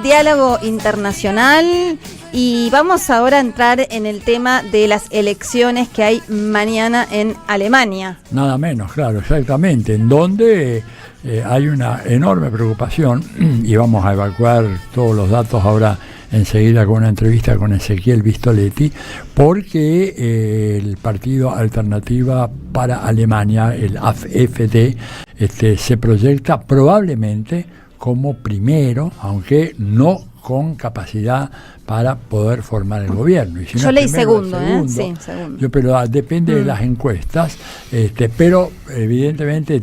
diálogo internacional y vamos ahora a entrar en el tema de las elecciones que hay mañana en Alemania. Nada menos, claro, exactamente, en donde hay una enorme preocupación y vamos a evacuar todos los datos ahora enseguida con una entrevista con Ezequiel Vistoletti, porque el partido Alternativa para Alemania, el AfD, se proyecta probablemente como primero, aunque no con capacidad para poder formar el gobierno. Y si yo leí segundo, sí, segundo. Pero depende de las encuestas, pero evidentemente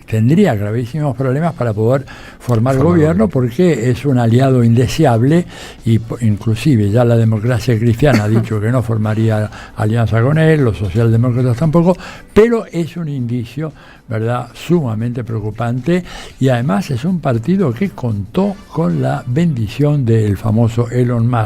tendría gravísimos problemas para poder formar el gobierno, porque es un aliado indeseable y inclusive ya la democracia cristiana ha dicho que no formaría alianza con él, los socialdemócratas tampoco, pero es un indicio, ¿verdad?, sumamente preocupante, y además es un partido que contó con la bendición del famoso Elon Musk,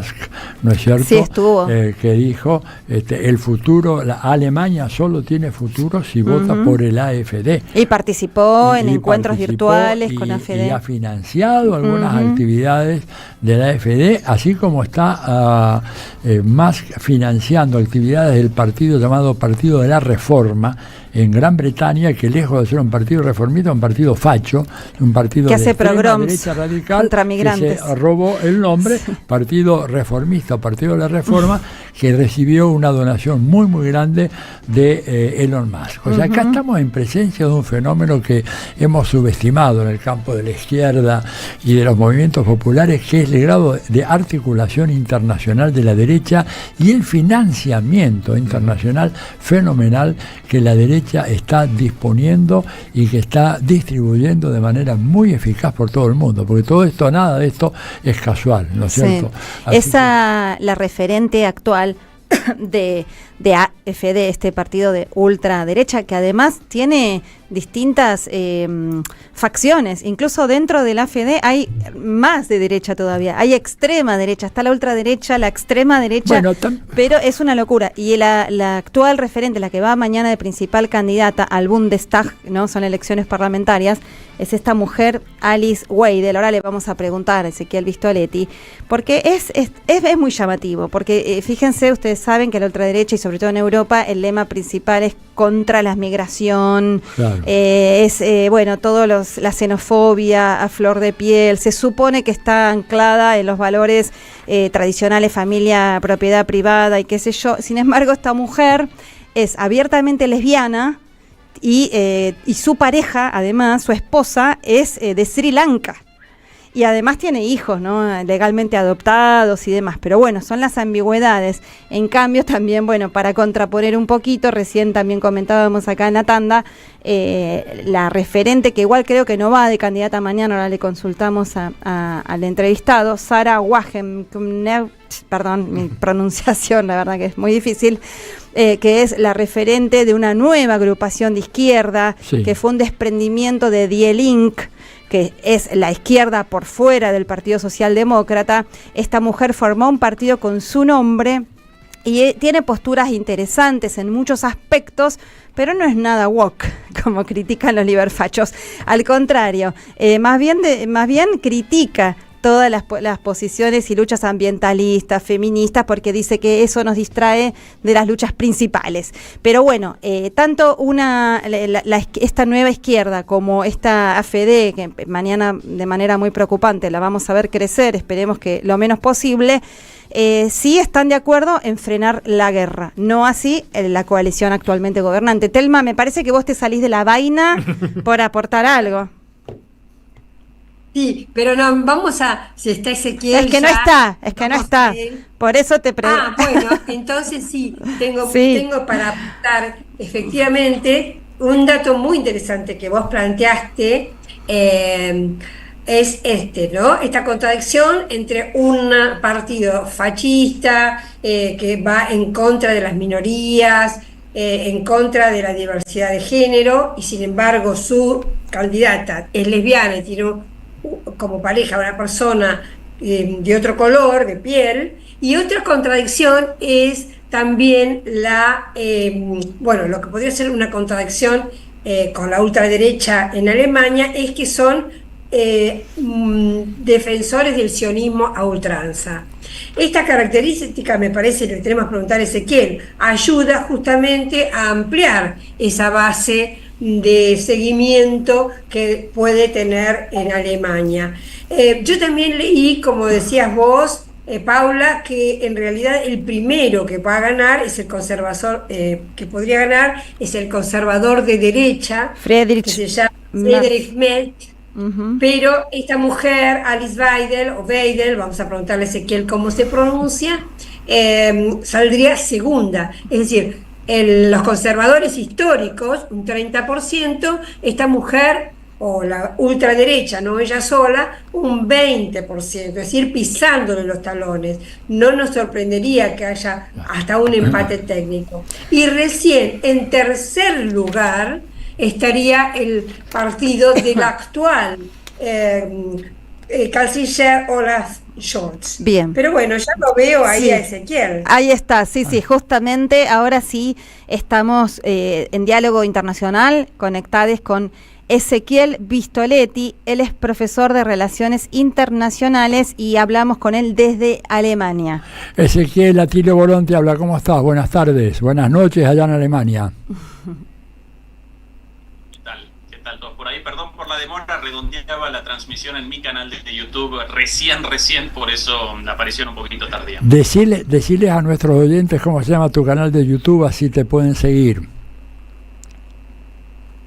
¿no es cierto? Sí, estuvo. Que dijo, el futuro, la Alemania solo tiene futuro si vota por el AfD. Y participó en encuentros virtuales con AfD. Y ha financiado algunas actividades de la AfD, así como está Musk financiando actividades del partido llamado Partido de la Reforma en Gran Bretaña, que lejos de ser un partido reformista, un partido facho, un partido que hace de extrema pogroms derecha radical, contra migrantes, que se robó el nombre, Partido Reformista, Partido de la Reforma, que recibió una donación muy muy grande de Elon Musk. O sea, acá estamos en presencia de un fenómeno que hemos subestimado en el campo de la izquierda y de los movimientos populares, que es el grado de articulación internacional de la derecha y el financiamiento internacional fenomenal que la derecha está disponiendo y que está distribuyendo de manera muy eficaz por todo el mundo, porque todo esto, nada de esto es casual, ¿no es cierto? La referente actual de AfD, este partido de ultraderecha, que además tiene distintas facciones, incluso dentro del AfD hay más de derecha todavía, hay extrema derecha, está la ultraderecha, la extrema derecha, pero es una locura. Y la actual referente, la que va mañana de principal candidata al Bundestag, ¿no? Son elecciones parlamentarias, es esta mujer, Alice Weidel. Ahora le vamos a preguntar a Ezequiel Vistoletti, porque es muy llamativo, porque fíjense, ustedes saben que la ultraderecha, y sobre todo en Europa, el lema principal es contra la migración, claro. La xenofobia a flor de piel, se supone que está anclada en los valores tradicionales, familia, propiedad privada y qué sé yo. Sin embargo, esta mujer es abiertamente lesbiana y su pareja, además, su esposa, es de Sri Lanka. Y además tiene hijos, ¿no?, legalmente adoptados y demás. Pero bueno, son las ambigüedades. En cambio, también, bueno, para contraponer un poquito, recién también comentábamos acá en la tanda, la referente, que igual creo que no va de candidata mañana, ahora le consultamos al entrevistado, Sarah Wagenknecht, perdón, mi pronunciación, la verdad que es muy difícil, que es la referente de una nueva agrupación de izquierda, sí, que fue un desprendimiento de Die Link, que es la izquierda por fuera del Partido Socialdemócrata. Esta mujer formó un partido con su nombre y tiene posturas interesantes en muchos aspectos, pero no es nada woke, como critican los liberfachos. Al contrario, más bien critica todas las posiciones y luchas ambientalistas, feministas, porque dice que eso nos distrae de las luchas principales. Pero bueno, tanto esta nueva izquierda como esta AfD, que mañana de manera muy preocupante la vamos a ver crecer, esperemos que lo menos posible, sí están de acuerdo en frenar la guerra, no así la coalición actualmente gobernante. Telma, me parece que vos te salís de la vaina por aportar algo. Sí, pero no, vamos a... Si está Ezequiel... Es que no está. Por eso te pregunto. Bueno, entonces sí, tengo para apuntar, efectivamente, un dato muy interesante que vos planteaste, es ¿no? Esta contradicción entre un partido fascista que va en contra de las minorías, en contra de la diversidad de género, y sin embargo su candidata es lesbiana y tiene como pareja una persona de otro color, de piel. Y otra contradicción es también lo que podría ser una contradicción con la ultraderecha en Alemania, es que son defensores del sionismo a ultranza. Esta característica, me parece, le tenemos que preguntar a Ezequiel, ayuda justamente a ampliar esa base de seguimiento que puede tener en Alemania. Yo también leí, como decías vos, Paula, que en realidad el primero que va a ganar es el conservador, que podría ganar es el conservador de derecha, que se llama Friedrich Merz. Pero esta mujer, Alice Weidel, vamos a preguntarle a Ezequiel cómo se pronuncia, saldría segunda. Es decir, los conservadores históricos, un 30%, esta mujer, o la ultraderecha, no ella sola, un 20%, es decir, pisándole los talones. No nos sorprendería que haya hasta un empate técnico. Y recién, en tercer lugar, estaría el partido del actual canciller Olaf Scholz. Bien. Pero bueno, ya lo veo ahí a Ezequiel. Ahí está, sí, justamente ahora sí estamos en diálogo internacional, conectados con Ezequiel Vistoletti. Él es profesor de Relaciones Internacionales y hablamos con él desde Alemania. Ezequiel, Atilio Borón te habla, ¿cómo estás? Buenas tardes, buenas noches allá en Alemania. ¿Qué tal todos por ahí? Perdón por la demora, redondeaba la transmisión en mi canal de YouTube recién, por eso la aparición un poquito tardía. Deciles a nuestros oyentes cómo se llama tu canal de YouTube, así te pueden seguir.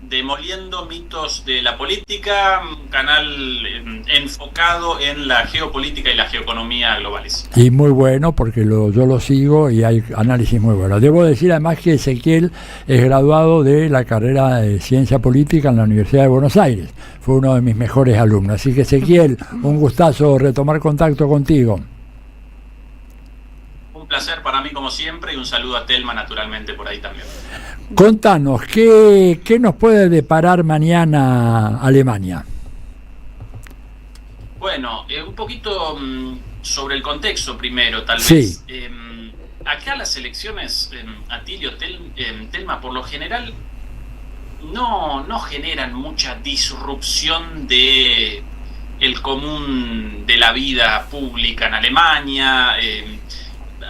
Demoliendo mitos de la política, un canal enfocado en la geopolítica y la geoeconomía globales. Y muy bueno, porque yo lo sigo y hay análisis muy buenos. Debo decir además que Ezequiel es graduado de la carrera de Ciencia Política en la Universidad de Buenos Aires. Fue uno de mis mejores alumnos. Así que Ezequiel, un gustazo retomar contacto contigo. Un placer para mí como siempre y un saludo a Telma naturalmente por ahí también. Contanos, ¿qué nos puede deparar mañana Alemania? Bueno, un poquito sobre el contexto primero, tal sí. vez. Acá las elecciones, Atilio, Telma, por lo general no generan mucha disrupción de el común de la vida pública en Alemania.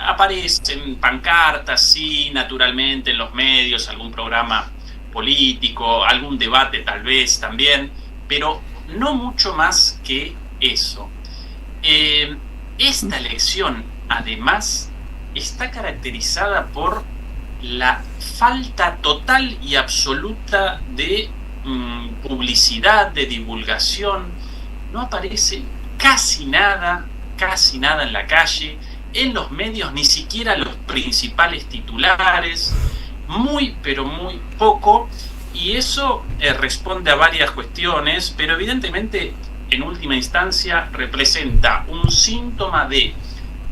Aparecen pancartas, sí, naturalmente en los medios, algún programa político, algún debate tal vez también, pero no mucho más que eso. Esta elección, además, está caracterizada por la falta total y absoluta de publicidad, de divulgación. No aparece casi nada en la calle. En los medios ni siquiera los principales titulares, muy pero muy poco, y eso responde a varias cuestiones, pero evidentemente en última instancia representa un síntoma de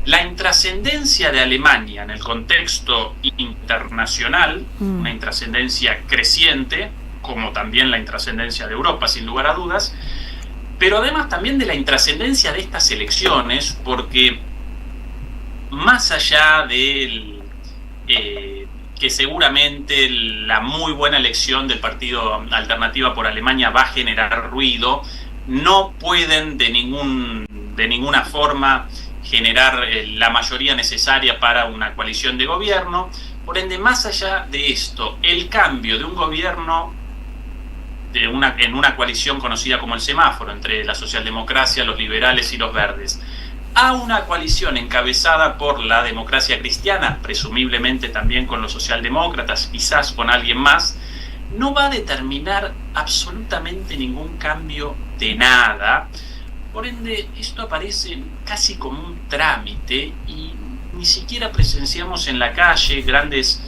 la intrascendencia de Alemania en el contexto internacional, una intrascendencia creciente, como también la intrascendencia de Europa, sin lugar a dudas, pero además también de la intrascendencia de estas elecciones, porque más allá de que seguramente la muy buena elección del partido Alternativa por Alemania va a generar ruido, no pueden de ninguna forma generar la mayoría necesaria para una coalición de gobierno. Por ende, más allá de esto, el cambio de un gobierno en una coalición conocida como el semáforo entre la socialdemocracia, los liberales y los verdes, a una coalición encabezada por la democracia cristiana, presumiblemente también con los socialdemócratas, quizás con alguien más, no va a determinar absolutamente ningún cambio de nada. Por ende, esto aparece casi como un trámite y ni siquiera presenciamos en la calle grandes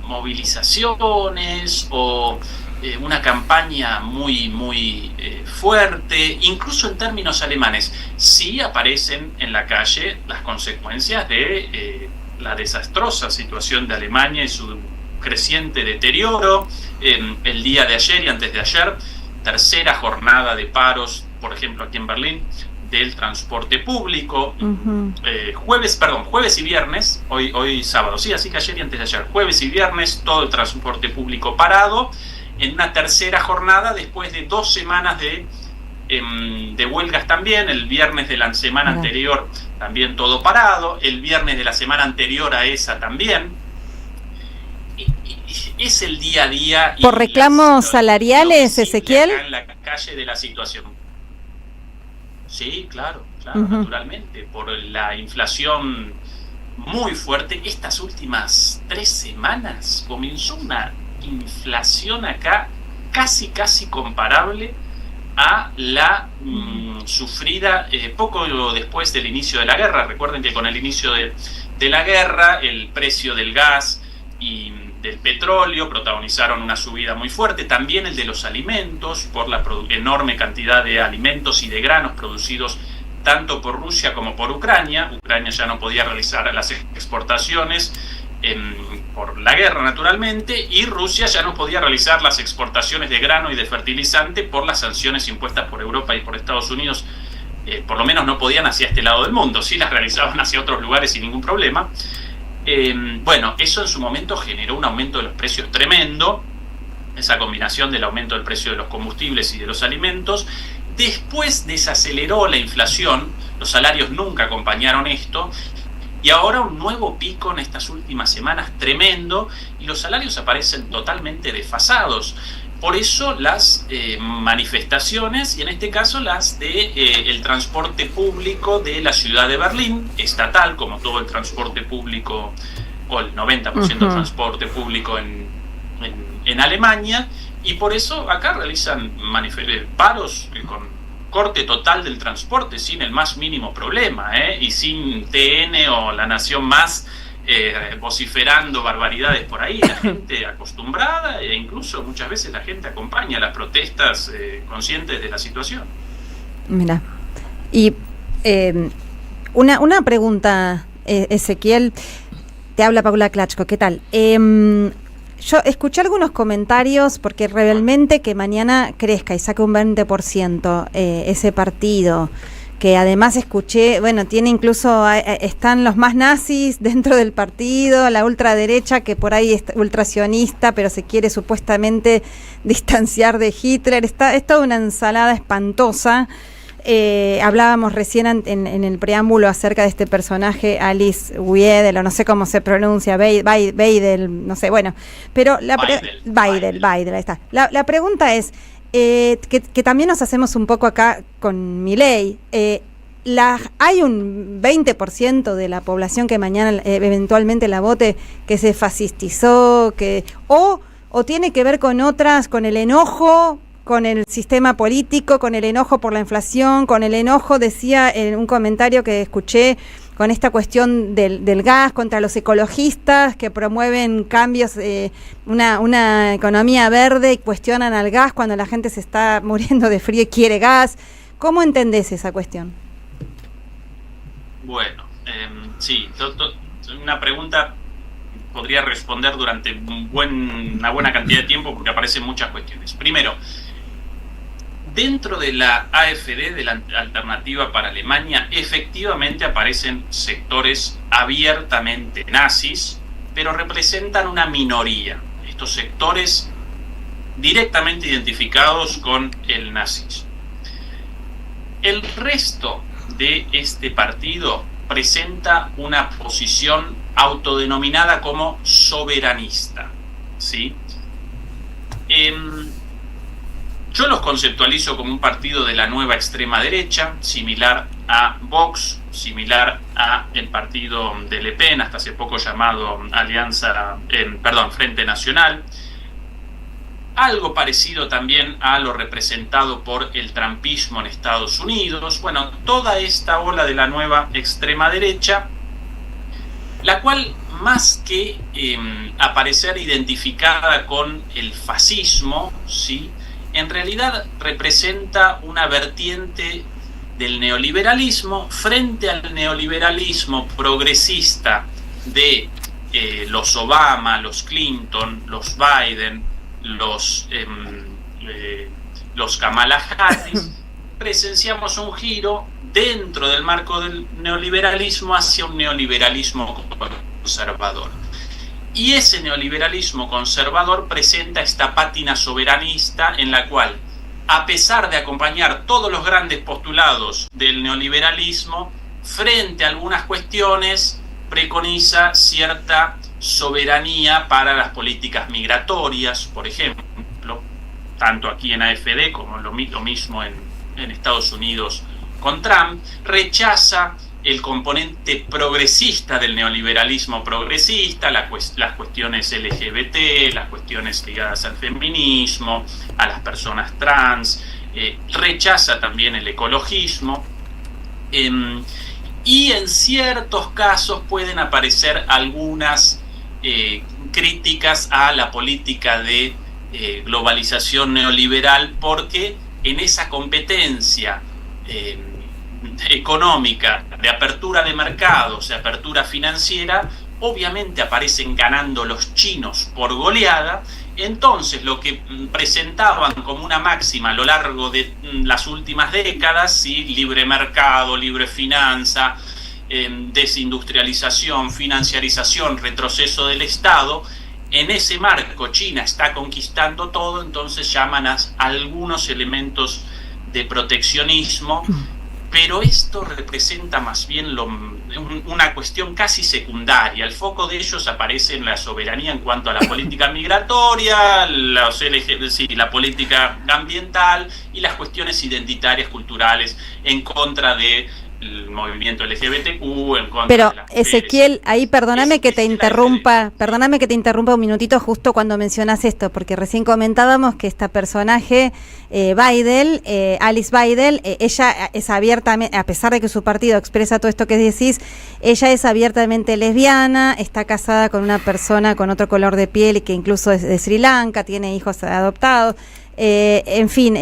movilizaciones o una campaña muy fuerte, incluso en términos alemanes. Sí aparecen en la calle las consecuencias de la desastrosa situación de Alemania y su creciente deterioro. El día de ayer y antes de ayer, tercera jornada de paros, por ejemplo aquí en Berlín, del transporte público. Jueves y viernes, hoy sábado, sí, así que ayer y antes de ayer, jueves y viernes, todo el transporte público parado. en una tercera jornada después de 2 semanas de huelgas también. El viernes de la semana anterior también todo parado, el viernes de la semana anterior a esa también. Es el día a día. ¿Por reclamos salariales, Ezequiel? Acá en la calle de la situación. Sí, claro, naturalmente. Por la inflación muy fuerte. Estas últimas 3 semanas comenzó una inflación acá casi comparable a la sufrida poco después del inicio de la guerra. Recuerden que con el inicio de la guerra, el precio del gas y del petróleo protagonizaron una subida muy fuerte, también el de los alimentos, por la enorme cantidad de alimentos y de granos producidos tanto por Rusia como por Ucrania. Ucrania ya no podía realizar las exportaciones por la guerra, naturalmente, y Rusia ya no podía realizar las exportaciones de grano y de fertilizante por las sanciones impuestas por Europa y por Estados Unidos. Por lo menos no podían hacia este lado del mundo, sí las realizaban hacia otros lugares sin ningún problema. Bueno, eso en su momento generó un aumento de los precios tremendo, esa combinación del aumento del precio de los combustibles y de los alimentos. Después desaceleró la inflación, los salarios nunca acompañaron esto, y ahora un nuevo pico en estas últimas semanas tremendo, y los salarios aparecen totalmente desfasados. Por eso las manifestaciones, y en este caso las de el transporte público de la ciudad de Berlín, estatal, como todo el transporte público, o el 90% del transporte público en Alemania, y por eso acá realizan paros con corte total del transporte sin el más mínimo problema, y sin TN o La Nación Más vociferando barbaridades por ahí. La gente acostumbrada, e incluso muchas veces la gente acompaña las protestas conscientes de la situación. Mira, y una pregunta, Ezequiel, te habla Paula Klachko, ¿qué tal? Yo escuché algunos comentarios, porque realmente que mañana crezca y saque un 20% ese partido, que además escuché, bueno, tiene incluso, están los más nazis dentro del partido, la ultraderecha que por ahí es ultrasionista, pero se quiere supuestamente distanciar de Hitler. Es toda una ensalada espantosa. Hablábamos recién en el preámbulo acerca de este personaje, Alice Weidel, o no sé cómo se pronuncia, Weidel, no sé, bueno, pero Weidel, ahí está. La pregunta es, que también nos hacemos un poco acá con Milei. Hay un 20% de la población que mañana eventualmente la vote que se fascistizó, o tiene que ver con otras, con el enojo con el sistema político, con el enojo por la inflación, con el enojo, decía en un comentario que escuché, con esta cuestión del gas, contra los ecologistas que promueven cambios, una economía verde, y cuestionan al gas cuando la gente se está muriendo de frío y quiere gas. ¿Cómo entendés esa cuestión? Bueno, sí, una pregunta podría responder durante una buena cantidad de tiempo, porque aparecen muchas cuestiones. Primero, dentro de la AfD, de la Alternativa para Alemania, efectivamente aparecen sectores abiertamente nazis, pero representan una minoría. Estos sectores directamente identificados con el nazismo. El resto de este partido presenta una posición autodenominada como soberanista, ¿sí? Yo los conceptualizo como un partido de la nueva extrema derecha, similar a Vox, similar a el partido de Le Pen, hasta hace poco llamado Frente Nacional. Algo parecido también a lo representado por el trumpismo en Estados Unidos. Bueno, toda esta ola de la nueva extrema derecha, la cual, más que aparecer identificada con el fascismo, ¿sí?, en realidad representa una vertiente del neoliberalismo frente al neoliberalismo progresista de los Obama, los Clinton, los Biden, los Kamala Harris. Presenciamos un giro dentro del marco del neoliberalismo hacia un neoliberalismo conservador. Y ese neoliberalismo conservador presenta esta pátina soberanista en la cual, a pesar de acompañar todos los grandes postulados del neoliberalismo, frente a algunas cuestiones preconiza cierta soberanía para las políticas migratorias, por ejemplo, tanto aquí en AfD como lo mismo en Estados Unidos con Trump. Rechaza el componente progresista del neoliberalismo progresista, las cuestiones LGBT, las cuestiones ligadas al feminismo, a las personas trans, rechaza también el ecologismo, y en ciertos casos pueden aparecer algunas críticas a la política de globalización neoliberal, porque en esa competencia económica, de apertura de mercados, de apertura financiera, obviamente aparecen ganando los chinos por goleada. Entonces lo que presentaban como una máxima a lo largo de las últimas décadas, ¿sí? Libre mercado, libre finanza, desindustrialización, financiarización, retroceso del Estado, en ese marco China está conquistando todo, entonces llaman a algunos elementos de proteccionismo. Pero esto representa más bien una cuestión casi secundaria. El foco de ellos aparece en la soberanía en cuanto a la política migratoria, la política ambiental y las cuestiones identitarias, culturales, en contra del movimiento LGBTQ, en contra Pero de las Ezequiel, mujeres. ahí perdóname que te interrumpa un minutito justo cuando mencionas esto, porque recién comentábamos que esta personaje, Weidel, Alice Weidel, ella es abiertamente, a pesar de que su partido expresa todo esto que decís, ella es abiertamente lesbiana, está casada con una persona con otro color de piel y que incluso es de Sri Lanka, tiene hijos adoptados. En fin,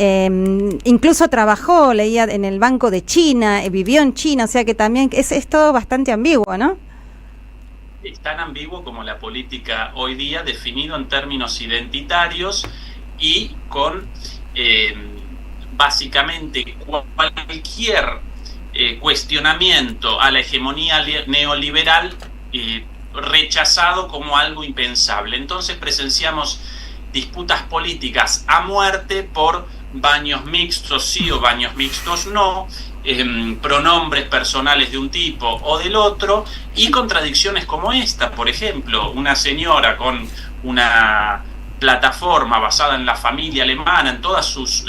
incluso trabajó, leía, en el Banco de China, vivió en China, o sea que también es todo bastante ambiguo, ¿no? Es tan ambiguo como la política hoy día, definido en términos identitarios y con básicamente cualquier cuestionamiento a la hegemonía neoliberal rechazado como algo impensable. Entonces presenciamos disputas políticas a muerte por baños mixtos sí o baños mixtos no, pronombres personales de un tipo o del otro, y contradicciones como esta. Por ejemplo, una señora con una plataforma basada en la familia alemana, en todas sus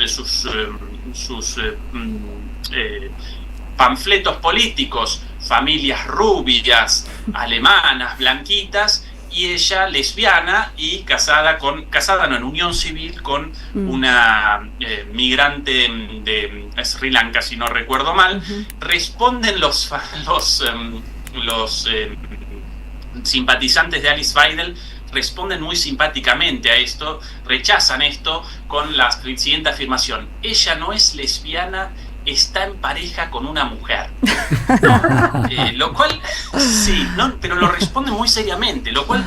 panfletos políticos, familias rubias, alemanas, blanquitas, y ella lesbiana y casada en unión civil con una migrante de Sri Lanka, si no recuerdo mal. Responden los simpatizantes de Alice Weidel, responden muy simpáticamente a esto, rechazan esto con la siguiente afirmación: ella no es lesbiana, está en pareja con una mujer. Lo cual, sí, ¿no? Pero lo responde muy seriamente, lo cual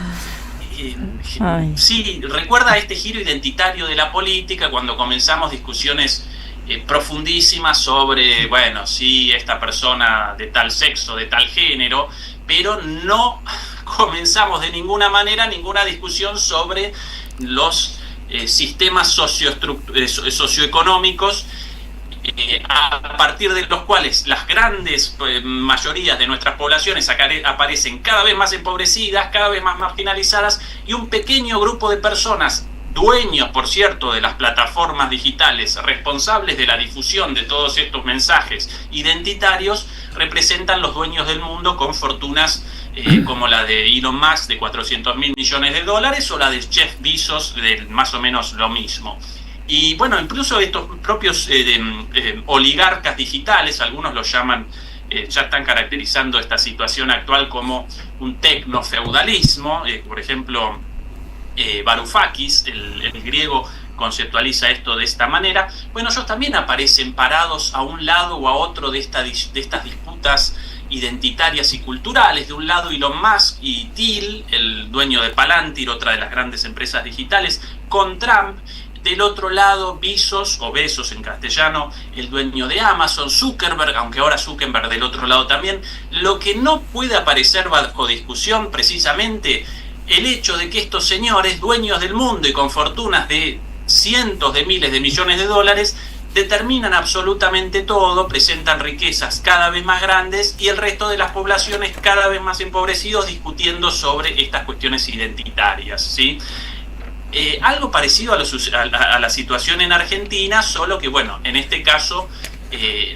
sí recuerda a este giro identitario de la política cuando comenzamos discusiones profundísimas sobre, bueno, sí, esta persona de tal sexo, de tal género, pero no comenzamos de ninguna manera ninguna discusión sobre los sistemas socioeconómicos a partir de los cuales las grandes mayorías de nuestras poblaciones aparecen cada vez más empobrecidas, cada vez más marginalizadas, y un pequeño grupo de personas, dueños, por cierto, de las plataformas digitales, responsables de la difusión de todos estos mensajes identitarios, representan los dueños del mundo con fortunas como la de Elon Musk de $400.000 millones, o la de Jeff Bezos de más o menos lo mismo. Y bueno, incluso estos propios oligarcas digitales, algunos los llaman, ya están caracterizando esta situación actual como un tecnofeudalismo. Por ejemplo, Varoufakis, el griego, conceptualiza esto de esta manera. Bueno, ellos también aparecen parados a un lado o a otro de estas disputas identitarias y culturales. De un lado Elon Musk y Thiel, el dueño de Palantir, otra de las grandes empresas digitales, con Trump. Del otro lado, Bezos, o Bezos en castellano, el dueño de Amazon, Zuckerberg, aunque ahora Zuckerberg del otro lado también. Lo que no puede aparecer bajo discusión precisamente el hecho de que estos señores, dueños del mundo y con fortunas de cientos de miles de millones de dólares, determinan absolutamente todo, presentan riquezas cada vez más grandes y el resto de las poblaciones cada vez más empobrecidos discutiendo sobre estas cuestiones identitarias, ¿sí? Algo parecido a la situación en Argentina, solo que, bueno, en este caso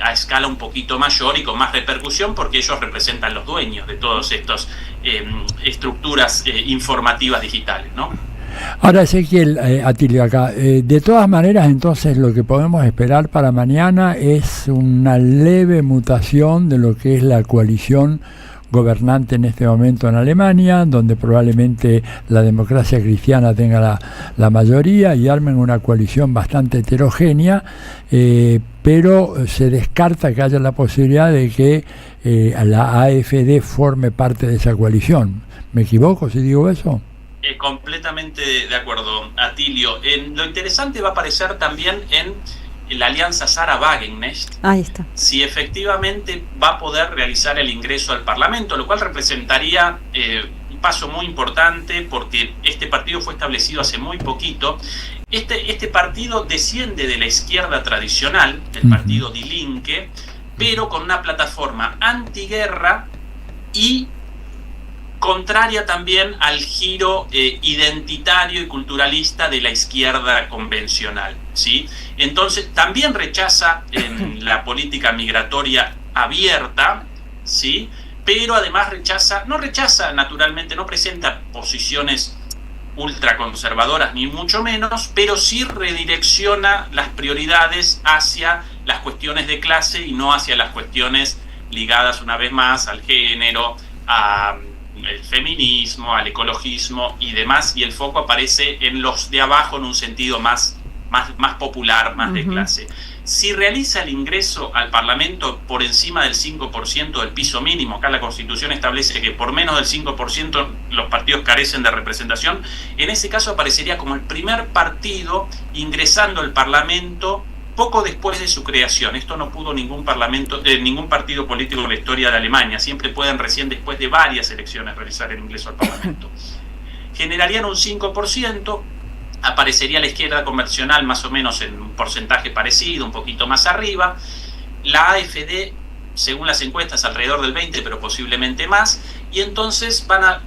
a escala un poquito mayor y con más repercusión, porque ellos representan los dueños de todas estas estructuras informativas digitales, ¿no? Ahora, Ezequiel, Atilio acá, de todas maneras, entonces lo que podemos esperar para mañana es una leve mutación de lo que es la coalición gobernante en este momento en Alemania, donde probablemente la democracia cristiana tenga la mayoría y armen una coalición bastante heterogénea, pero se descarta que haya la posibilidad de que la AfD forme parte de esa coalición. ¿Me equivoco si digo eso? Completamente de acuerdo, Atilio. Lo interesante va a aparecer también en la alianza Sarah-Wagenknecht. Ahí está. Si efectivamente va a poder realizar el ingreso al Parlamento, lo cual representaría un paso muy importante, porque este partido fue establecido hace muy poquito. Este partido desciende de la izquierda tradicional, del partido Die Linke, pero con una plataforma antiguerra y contraria también al giro identitario y culturalista de la izquierda convencional, ¿sí? Entonces también rechaza la política migratoria abierta, ¿sí? Pero además no rechaza naturalmente, no presenta posiciones ultraconservadoras ni mucho menos, pero sí redirecciona las prioridades hacia las cuestiones de clase y no hacia las cuestiones ligadas una vez más al género, el feminismo, al ecologismo y demás, y el foco aparece en los de abajo en un sentido más popular, más de clase. Si realiza el ingreso al Parlamento por encima del 5% del piso mínimo, acá la Constitución establece que por menos del 5% los partidos carecen de representación, en ese caso aparecería como el primer partido ingresando al Parlamento poco después de su creación. Esto no pudo ningún partido político en la historia de Alemania. Siempre pueden recién después de varias elecciones realizar el ingreso al Parlamento. Generarían un 5%, aparecería la izquierda convencional más o menos en un porcentaje parecido, un poquito más arriba. La AfD, según las encuestas, alrededor del 20%, pero posiblemente más. Y entonces van a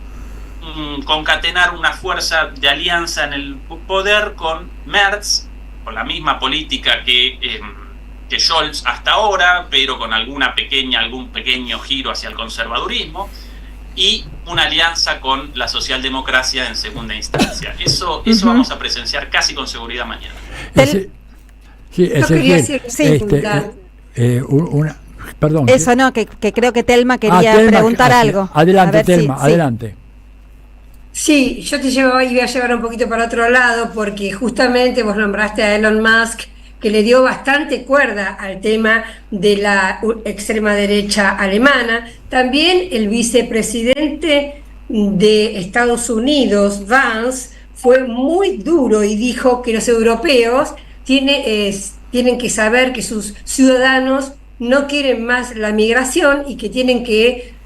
concatenar una fuerza de alianza en el poder con Merz, con la misma política que Scholz hasta ahora, pero con algún pequeño giro hacia el conservadurismo, y una alianza con la socialdemocracia en segunda instancia. Eso vamos a presenciar casi con seguridad mañana. Perdón. Eso no, que creo que Telma quería preguntar algo. Adelante, Telma, adelante. Sí, yo iba a llevar un poquito para otro lado, porque justamente vos nombraste a Elon Musk, que le dio bastante cuerda al tema de la extrema derecha alemana. También el vicepresidente de Estados Unidos, Vance, fue muy duro y dijo que los europeos tienen que saber que sus ciudadanos no quieren más la migración y que tienen que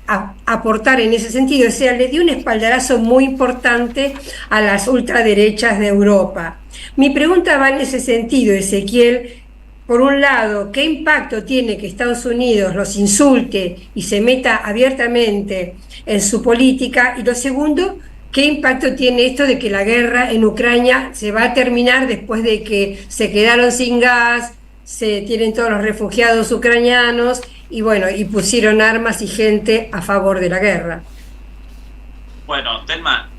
aportar en ese sentido. O sea, le dio un espaldarazo muy importante a las ultraderechas de Europa. Mi pregunta va en ese sentido, Ezequiel. Por un lado, ¿qué impacto tiene que Estados Unidos los insulte y se meta abiertamente en su política? Y lo segundo, ¿qué impacto tiene esto de que la guerra en Ucrania se va a terminar después de que se quedaron sin gas, se tienen todos los refugiados ucranianos y pusieron armas y gente a favor de la guerra? Bueno, Telma,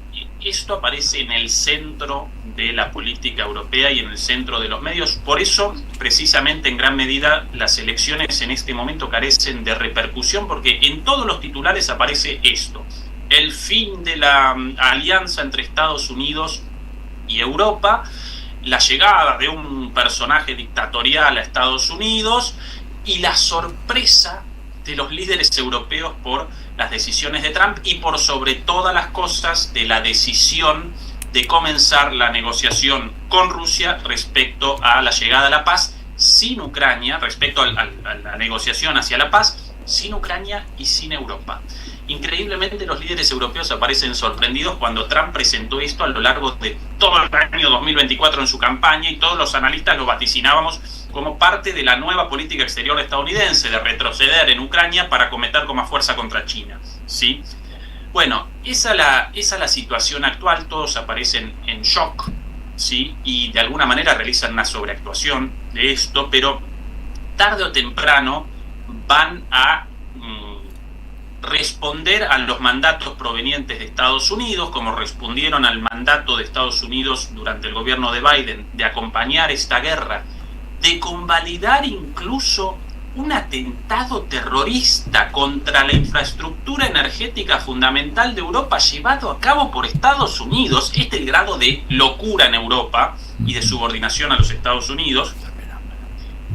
esto aparece en el centro de la política europea y en el centro de los medios. Por eso, precisamente, en gran medida, las elecciones en este momento carecen de repercusión, porque en todos los titulares aparece esto: el fin de la alianza entre Estados Unidos y Europa, la llegada de un personaje dictatorial a Estados Unidos y la sorpresa de los líderes europeos por las decisiones de Trump y por sobre todas las cosas de la decisión de comenzar la negociación con Rusia respecto a la llegada a la paz sin Ucrania, respecto a la negociación hacia la paz sin Ucrania y sin Europa. increíblemente los líderes europeos aparecen sorprendidos cuando Trump presentó esto a lo largo de todo el año 2024 en su campaña, y todos los analistas lo vaticinábamos como parte de la nueva política exterior estadounidense, de retroceder en Ucrania para acometer con más fuerza contra China, ¿sí? Bueno, esa es la situación actual. Todos aparecen en shock, ¿sí? Y de alguna manera realizan una sobreactuación de esto, pero tarde o temprano van a responder a los mandatos provenientes de Estados Unidos, como respondieron al mandato de Estados Unidos durante el gobierno de Biden de acompañar esta guerra, de convalidar incluso un atentado terrorista contra la infraestructura energética fundamental de Europa llevado a cabo por Estados Unidos. Este es el grado de locura en Europa y de subordinación a los Estados Unidos.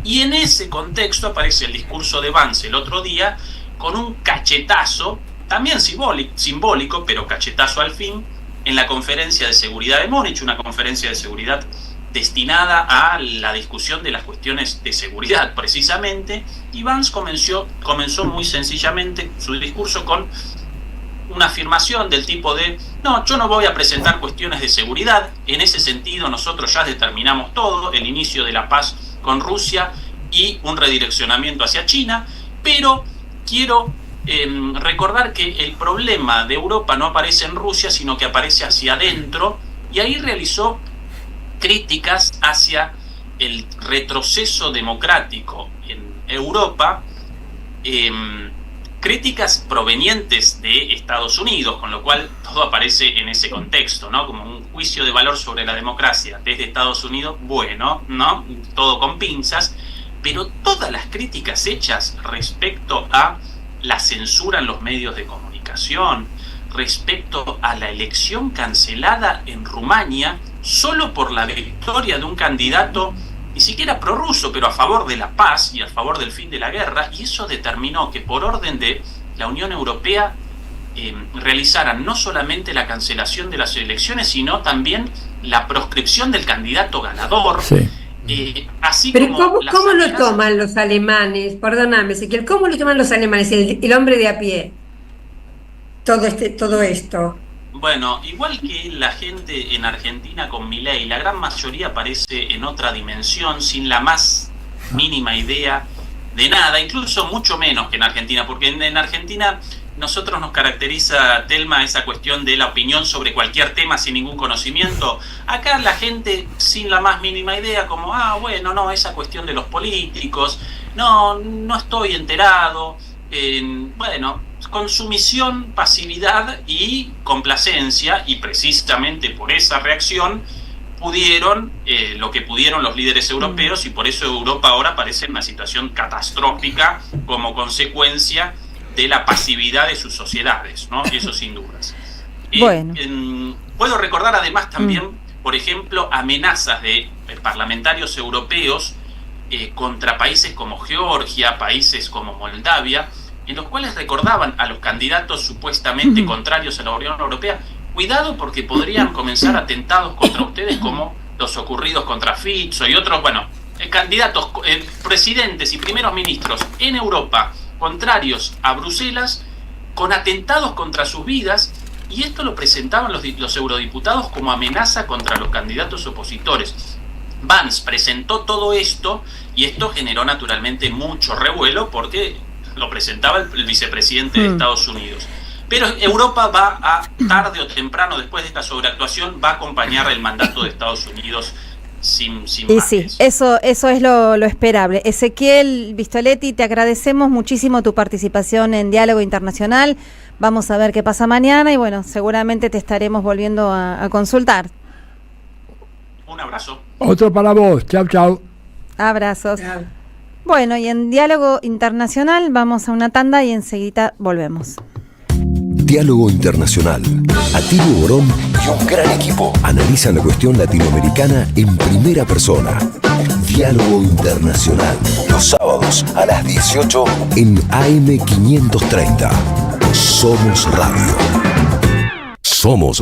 Y en ese contexto aparece el discurso de Vance el otro día con un cachetazo, también simbólico, pero cachetazo al fin, en la conferencia de seguridad de Múnich, una conferencia de seguridad destinada a la discusión de las cuestiones de seguridad precisamente, y Vance comenzó muy sencillamente su discurso con una afirmación del tipo de: no, yo no voy a presentar cuestiones de seguridad, en ese sentido nosotros ya determinamos todo, el inicio de la paz con Rusia y un redireccionamiento hacia China, pero quiero recordar que el problema de Europa no aparece en Rusia, sino que aparece hacia adentro, y ahí realizó críticas hacia el retroceso democrático en Europa, críticas provenientes de Estados Unidos, con lo cual todo aparece en ese contexto, ¿no? Como un juicio de valor sobre la democracia desde Estados Unidos, bueno, ¿no? Todo con pinzas, pero todas las críticas hechas respecto a la censura en los medios de comunicación, respecto a la elección cancelada en Rumania solo por la victoria de un candidato ni siquiera prorruso, pero a favor de la paz y a favor del fin de la guerra, y eso determinó que por orden de la Unión Europea realizaran no solamente la cancelación de las elecciones, sino también la proscripción del candidato ganador. Sí. Así pero como ¿cómo lo toman los alemanes? Perdóname, Ezequiel, ¿cómo lo toman los alemanes, el hombre de a pie? Todo esto. Bueno, igual que la gente en Argentina con Milei, la gran mayoría aparece en otra dimensión, sin la más mínima idea de nada, incluso mucho menos que en Argentina, porque en Argentina nosotros nos caracteriza, Telma, esa cuestión de la opinión sobre cualquier tema sin ningún conocimiento. Acá la gente sin la más mínima idea, como, bueno, no, esa cuestión de los políticos, no estoy enterado, bueno, consumición, pasividad y complacencia, y precisamente por esa reacción pudieron lo que pudieron los líderes europeos, y por eso Europa ahora parece en una situación catastrófica como consecuencia de la pasividad de sus sociedades, ¿no? Eso sin dudas. Bueno. Puedo recordar además también, por ejemplo, amenazas de parlamentarios europeos contra países como Georgia, países como Moldavia, en los cuales recordaban a los candidatos supuestamente contrarios a la Unión Europea: cuidado, porque podrían comenzar atentados contra ustedes como los ocurridos contra Fico y otros, candidatos, presidentes y primeros ministros en Europa contrarios a Bruselas, con atentados contra sus vidas, y esto lo presentaban los eurodiputados como amenaza contra los candidatos opositores. Vance presentó todo esto, y esto generó naturalmente mucho revuelo porque lo presentaba el vicepresidente de Estados Unidos. Pero Europa va a, tarde o temprano, después de esta sobreactuación, va a acompañar el mandato de Estados Unidos sin y más. sí, eso es lo esperable. Ezequiel Vistoletti, te agradecemos muchísimo tu participación en Diálogo Internacional. Vamos a ver qué pasa mañana y bueno, seguramente te estaremos volviendo a consultar. Un abrazo. Otro para vos. Chau, chau. Abrazos. Chao. Bueno, y en Diálogo Internacional vamos a una tanda y enseguida volvemos. Diálogo Internacional. Atilio Borón y un gran equipo analizan la cuestión latinoamericana en primera persona. Diálogo Internacional. Los sábados a las 18 en AM 530. Somos Radio. Somos